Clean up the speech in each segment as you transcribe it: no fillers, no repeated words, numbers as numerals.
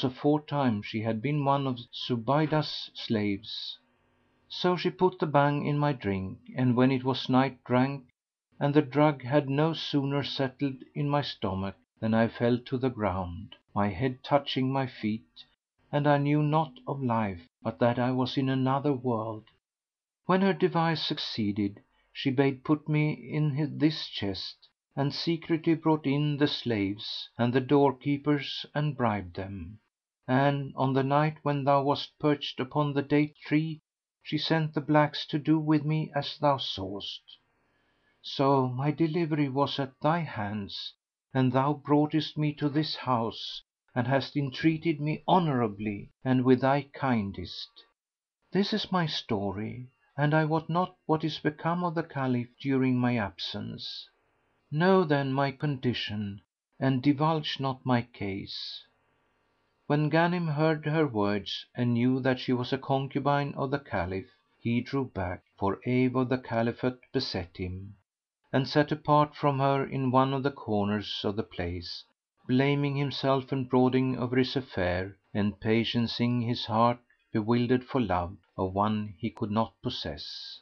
aforetime she had been one of Zubaydah's slaves. So she put the Bhang in my drink and when it was night drank, and the drug had no sooner settled in my stomach than I fell to the ground, my head touching my feet, and I knew not of life but that I was in another world. When her device succeeded, she bade put me in this chest, and secretly brought in the slaves and the doorkeepers and bribed them; and on the night when thou wast perched upon the date tree she sent the blacks to do with me as thou sawest. So my delivery was at thy hands, and thou broughtest me to this house and hast entreated me honourably and with thy kindest. This is my story, and I wot not what is become of the Caliph during my absence. Know then my condition and divulge not my case." When Ghanim heard her words and knew that she was a concubine of the Caliph, he drew back, for awe of the Caliphate beset him, and sat apart from her in one of the corners of the place, blaming himself and brooding over his affair and patiencing his heart bewildered for love of one he could not possess.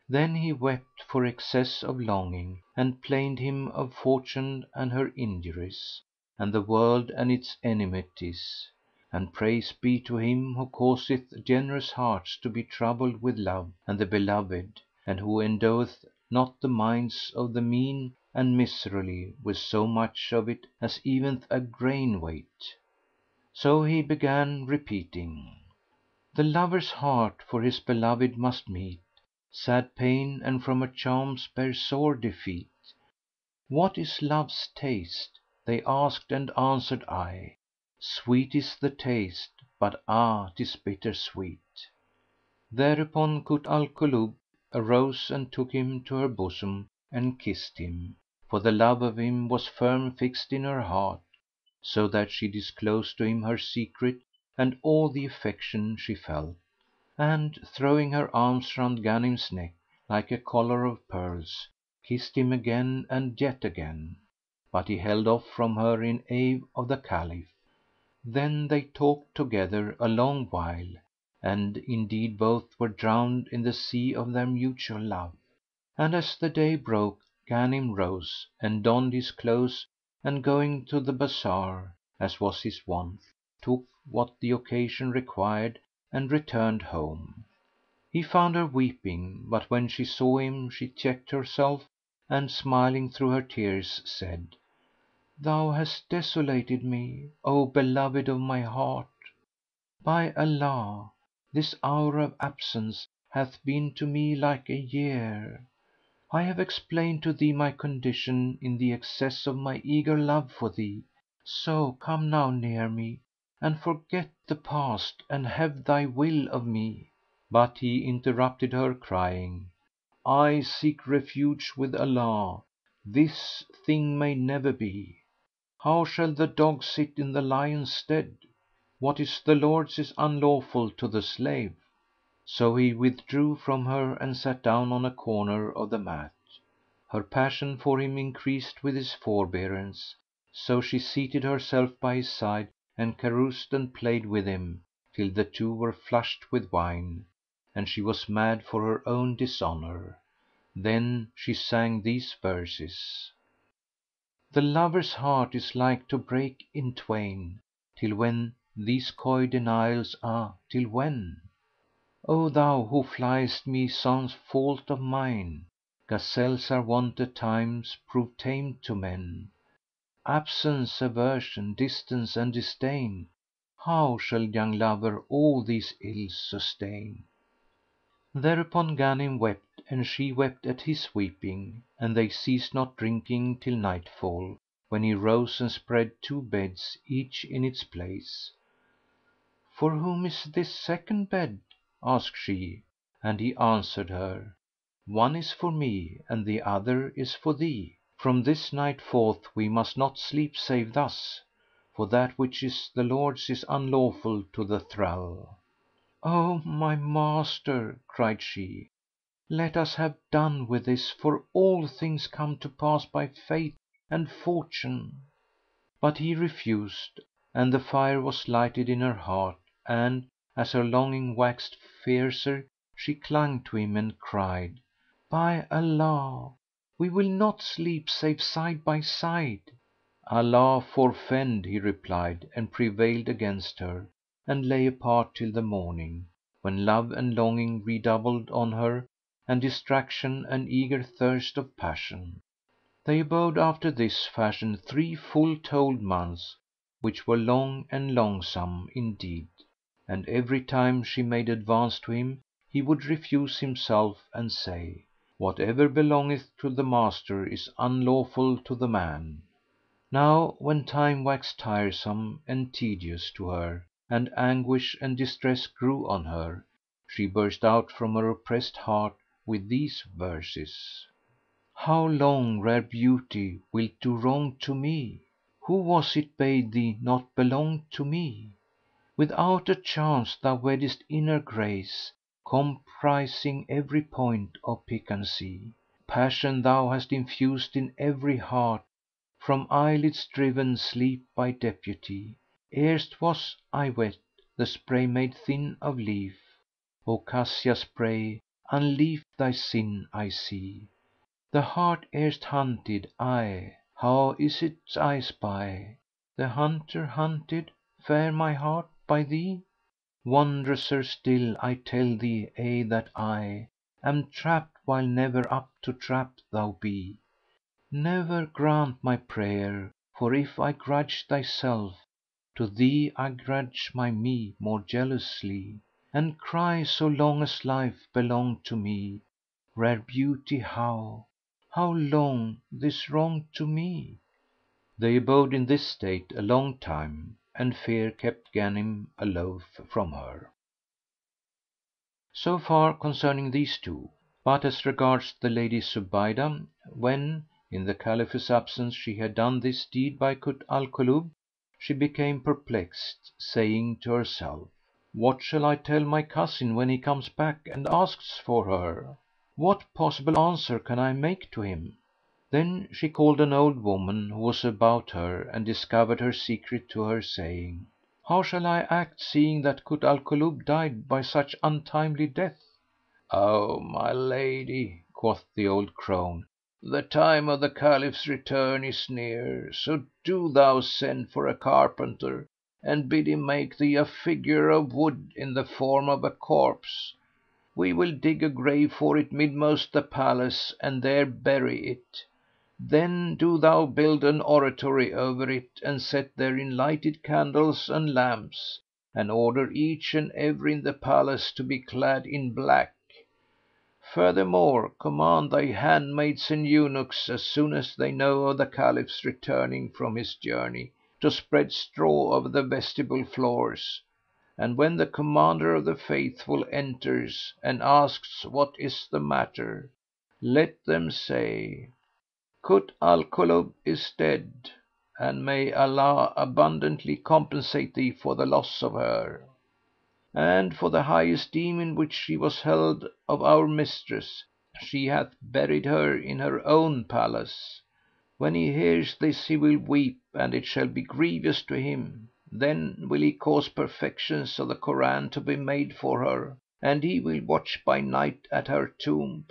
Then he wept for excess of longing and plained him of Fortune and her injuries, and the world and its enmities; and praise be to Him who causeth generous hearts to be troubled with love and the beloved, and who endoweth not the minds of the mean and miserly with so much of it as eveneth a grain weight. So he began repeating: "The lover's heart for his beloved must meet sad pain and from her charms bear sore defeat. What is love's taste? They asked and answered I, Sweet is the taste, but ah! 'tis bitter sweet." Thereupon Kut al Kulub arose and took him to her bosom and kissed him, for the love of him was firm fixed in her heart, so that she disclosed to him her secret and all the affection she felt; and, throwing her arms round Ghanim's neck like a collar of pearls, kissed him again and yet again; but he held off from her in awe of the Caliph. Then they talked together a long while, and indeed both were drowned in the sea of their mutual love. And as the day broke Ghanim rose and donned his clothes and going to the bazar, as was his wont, took what the occasion required and returned home. He found her weeping, but when she saw him she checked herself and, smiling through her tears, said, "Thou hast desolated me, O beloved of my heart! By Allah, this hour of absence hath been to me like a year. I have explained to thee my condition in the excess of my eager love for thee; so come now near me and forget the past and have thy will of me." But he interrupted her, crying, "I seek refuge with Allah! This thing may never be. How shall the dog sit in the lion's stead? What is the lord's is unlawful to the slave." So he withdrew from her and sat down on a corner of the mat. Her passion for him increased with his forbearance; so she seated herself by his side and caroused and played with him till the two were flushed with wine, and she was mad for her own dishonour. Then she sang these verses: "The lover's heart is like to break in twain, till when these coy denials, ah! till when? O thou who fliest me sans fault of mine, gazelles are wont at times prove tame to men. Absence, aversion, distance and disdain, how shall young lover all these ills sustain?" Thereupon Ghanim wept and she wept at his weeping, and they ceased not drinking till nightfall, when he rose and spread two beds, each in its place. "For whom is this second bed?" asked she, and he answered her, "One is for me and the other is for thee. From this night forth we must not sleep save thus, for that which is the Lord's is unlawful to the thrall." "O my master," cried she, "let us have done with this, for all things come to pass by fate and fortune." But he refused. and the fire was lighted in her heart, and, as her longing waxed fiercer, she clung to him and cried, "By Allah, we will not sleep save side by side!" "Allah forfend!" he replied, and prevailed against her, and lay apart till the morning, when love and longing redoubled on her and distraction and eager thirst of passion. They abode after this fashion 3 full told months, which were long and longsome indeed, and every time she made advance to him he would refuse himself and say, "Whatever belongeth to the master is unlawful to the man." Now when time waxed tiresome and tedious to her and anguish and distress grew on her, she burst out from her oppressed heart with these verses: "How long, rare beauty, wilt do wrong to me? Who was it bade thee not belong to me? Without a chance thou weddest inner grace, comprising every point of piquancy. Passion thou hast infused in every heart, from eyelids driven sleep by deputy. Erst was I wet, the spray made thin of leaf. O cassia spray, unleaf thy sin I see. The heart erst hunted, I, how is it I spy The hunter hunted, fair my heart, by thee? Wondrouser still I tell thee aye that I Am trapped while never up to trap thou be. Never grant my prayer, for if I grudge thyself, to thee I grudge my me more jealously, And cry so long as life belong to me, Rare beauty, how long this wrong to me?" They abode in this state a long time, and fear kept Ghanim aloof from her. So far concerning these two. But as regards the Lady Zubaydah, when, in the Caliph's absence, she had done this deed by Kut al Kulub, she became perplexed, saying to herself, "What shall I tell my cousin when he comes back and asks for her? What possible answer can I make to him?" Then she called an old woman who was about her and discovered her secret to her, saying, "How shall I act, seeing that Kut al Kulub died by such untimely death?" "O my lady," quoth the old crone, "the time of the Caliph's return is near; so do thou send for a carpenter and bid him make thee a figure of wood in the form of a corpse. We will dig a grave for it midmost the palace and there bury it. Then do thou build an oratory over it and set therein lighted candles and lamps, and order each and every in the palace to be clad in black. Furthermore, command thy handmaids and eunuchs, as soon as they know of the Caliph's returning from his journey, to spread straw over the vestibule floors, and when the Commander of the Faithful enters and asks what is the matter, let them say, 'Kut al Kulub is dead, and may Allah abundantly compensate thee for the loss of her, and for the high esteem in which she was held of our mistress. She hath buried her in her own palace.' When he hears this he will weep and it shall be grievous to him. Then will he cause perfections of the Koran to be made for her, and he will watch by night at her tomb.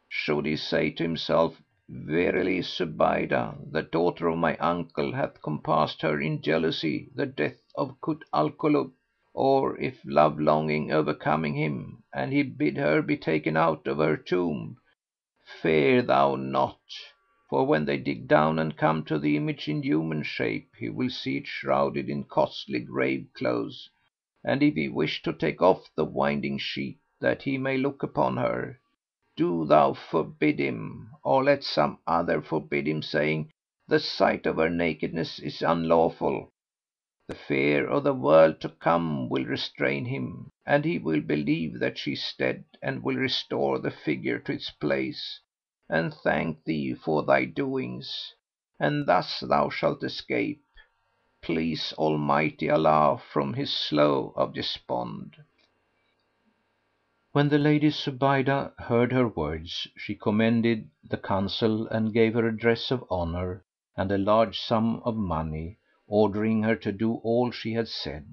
Should he say to himself, 'Verily Zubaydah, the daughter of my uncle, hath compassed her in jealousy the death of Kut al Kulub,' or if love longing overcoming him, and he bid her be taken out of her tomb, fear thou not, for when they dig down and come to the image in human shape, he will see it shrouded in costly grave clothes, and if he wish to take off the winding sheet that he may look upon her, do thou forbid him, or let some other forbid him, saying, 'The sight of her nakedness is unlawful.' The fear of the world to come will restrain him, and he will believe that she is dead and will restore the figure to its place, and thank thee for thy doings, and thus thou shalt escape, please Almighty Allah, from his slough of despond." When the Lady Zubaydah heard her words, she commended the counsel and gave her a dress of honour and a large sum of money, ordering her to do all she had said.